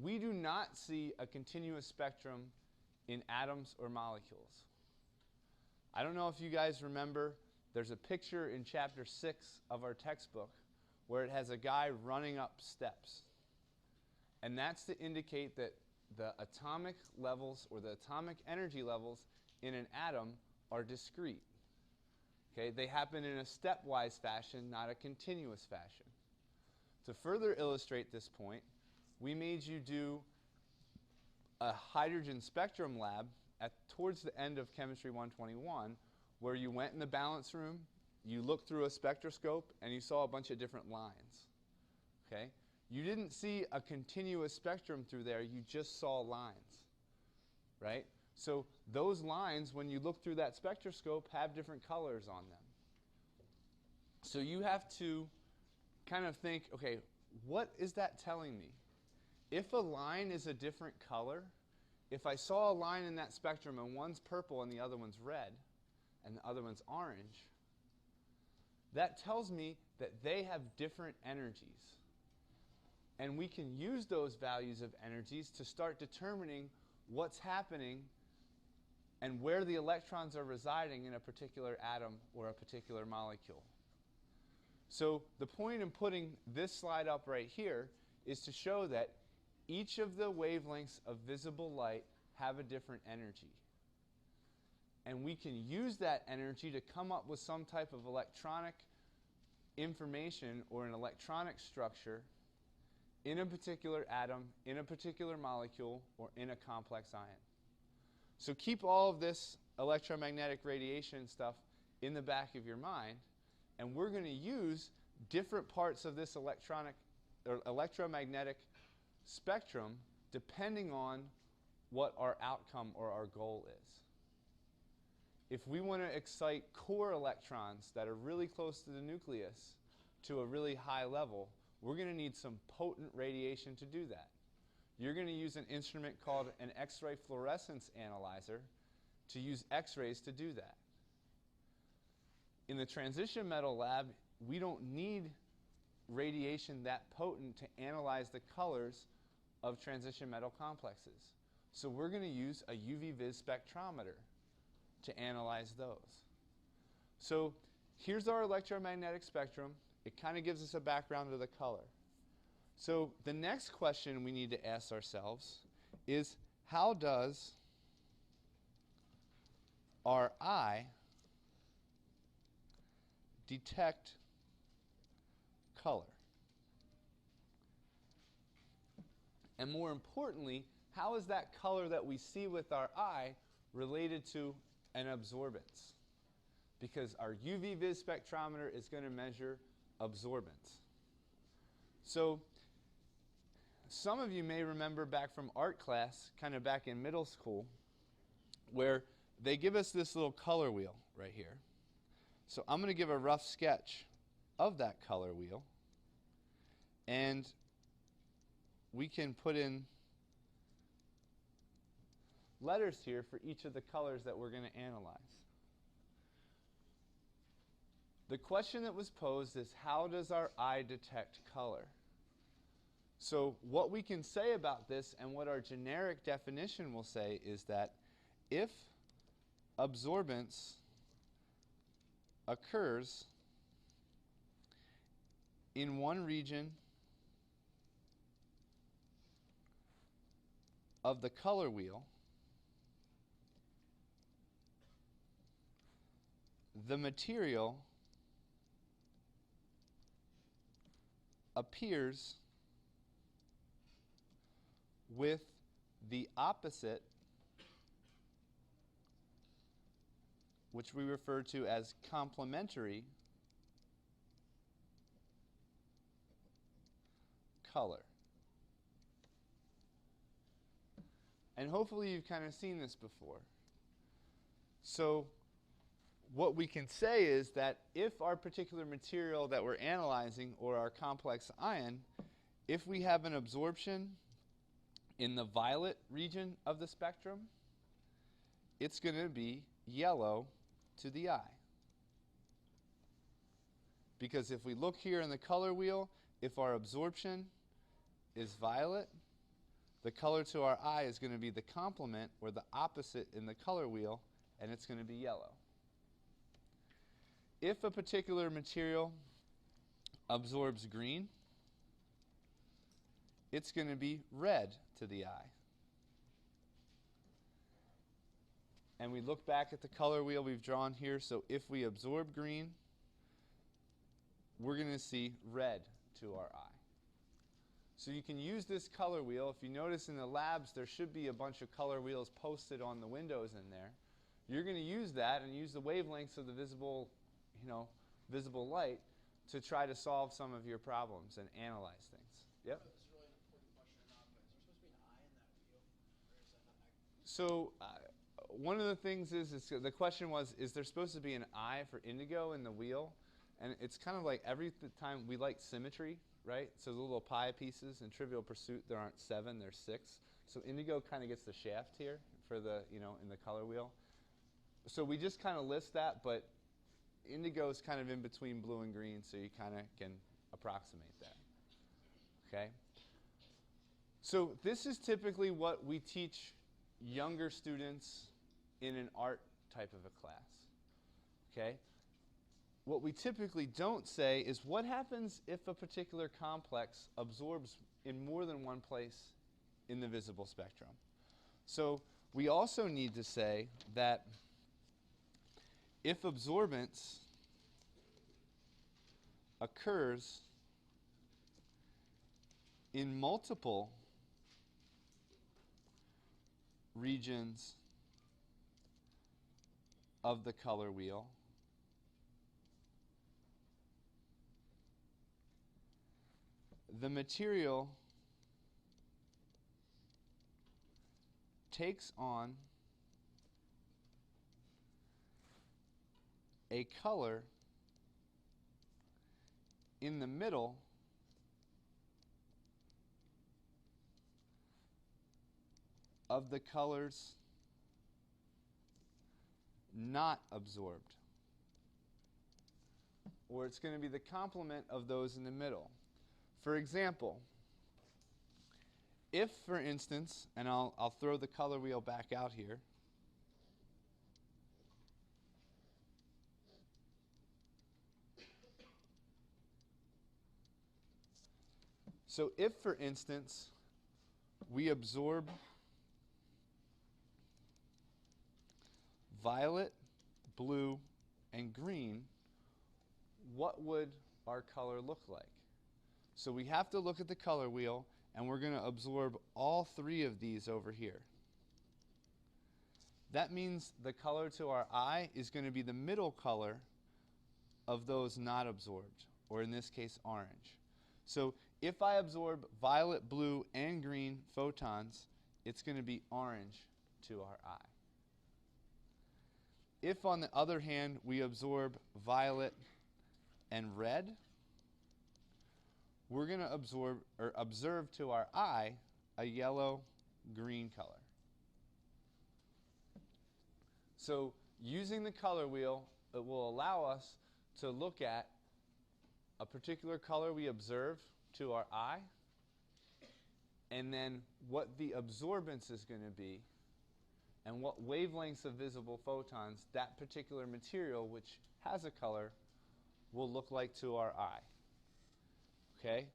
we do not see a continuous spectrum in atoms or molecules. I don't know if you guys remember, there's a picture in chapter 6 of our textbook where it has a guy running up steps. And that's to indicate that the atomic levels or the atomic energy levels in an atom are discrete. Okay? They happen in a stepwise fashion, not a continuous fashion. To further illustrate this point, we made you do a hydrogen spectrum lab towards the end of Chemistry 121, where you went in the balance room, you looked through a spectroscope, and you saw a bunch of different lines. Okay? You didn't see a continuous spectrum through there, you just saw lines. Right? So those lines, when you look through that spectroscope, have different colors on them. So you have to kind of think, okay, what is that telling me? If a line is a different color, if I saw a line in that spectrum and one's purple and the other one's red and the other one's orange, that tells me that they have different energies. And we can use those values of energies to start determining what's happening and where the electrons are residing in a particular atom or a particular molecule. So the point in putting this slide up right here is to show that each of the wavelengths of visible light have a different energy. And we can use that energy to come up with some type of electronic information or an electronic structure in a particular atom, in a particular molecule, or in a complex ion. So keep all of this electromagnetic radiation stuff in the back of your mind, and we're going to use different parts of this electromagnetic spectrum depending on what our outcome or our goal is. If we want to excite core electrons that are really close to the nucleus to a really high level, we're going to need some potent radiation to do that. You're going to use an instrument called an X-ray fluorescence analyzer to use X-rays to do that. In the transition metal lab, we don't need radiation that potent to analyze the colors of transition metal complexes. So we're going to use a UV vis spectrometer to analyze those. So here's our electromagnetic spectrum. It kind of gives us a background of the color. So the next question we need to ask ourselves is, how does our eye detect color? And more importantly, how is that color that we see with our eye related to an absorbance? Because our UV vis spectrometer is going to measure absorbance. So some of you may remember back from art class, kind of back in middle school, where they give us this little color wheel right here. So I'm going to give a rough sketch of that color wheel, and we can put in letters here for each of the colors that we're going to analyze. The question that was posed is, how does our eye detect color? So what we can say about this and what our generic definition will say is that if absorbance occurs in one region of the color wheel, the material appears with the opposite, which we refer to as complementary color. And hopefully you've kind of seen this before. So what we can say is that if our particular material that we're analyzing, or our complex ion, if we have an absorption in the violet region of the spectrum, it's going to be yellow to the eye. Because if we look here in the color wheel, if our absorption is violet, the color to our eye is going to be the complement or the opposite in the color wheel, and it's going to be yellow. If a particular material absorbs green, it's going to be red to the eye. And we look back at the color wheel we've drawn here, so if we absorb green, we're going to see red to our eye. So you can use this color wheel. If you notice in the labs, there should be a bunch of color wheels posted on the windows in there. You're going to use that and use the wavelengths of the visible, visible light to try to solve some of your problems and analyze things. Yep. This is really an important question or not, but is there supposed to be an eye in that wheel, or is that not? So one of the things is the question was, is there supposed to be an eye for indigo in the wheel? And it's kind of like every time we like symmetry, right? So the little pie pieces in Trivial Pursuit, there aren't 7, there's 6. So indigo kind of gets the shaft here for the, in the color wheel. So we just kind of list that, but indigo is kind of in between blue and green, so you kind of can approximate that. Okay? So this is typically what we teach younger students in an art type of a class. Okay? What we typically don't say is what happens if a particular complex absorbs in more than one place in the visible spectrum. So we also need to say that if absorbance occurs in multiple regions of the color wheel, the material takes on a color in the middle of the colors not absorbed. Or it's going to be the complement of those in the middle. For example, if, for instance, and I'll throw the color wheel back out here. So if, for instance, we absorb violet, blue, and green, what would our color look like? So we have to look at the color wheel, and we're going to absorb all 3 of these over here. That means the color to our eye is going to be the middle color of those not absorbed, or in this case, orange. So if I absorb violet, blue, and green photons, it's going to be orange to our eye. If, on the other hand, we absorb violet and red, we're going to observe to our eye a yellow-green color. So using the color wheel, it will allow us to look at a particular color we observe to our eye, and then what the absorbance is going to be, and what wavelengths of visible photons that particular material, which has a color, will look like to our eye. Okay?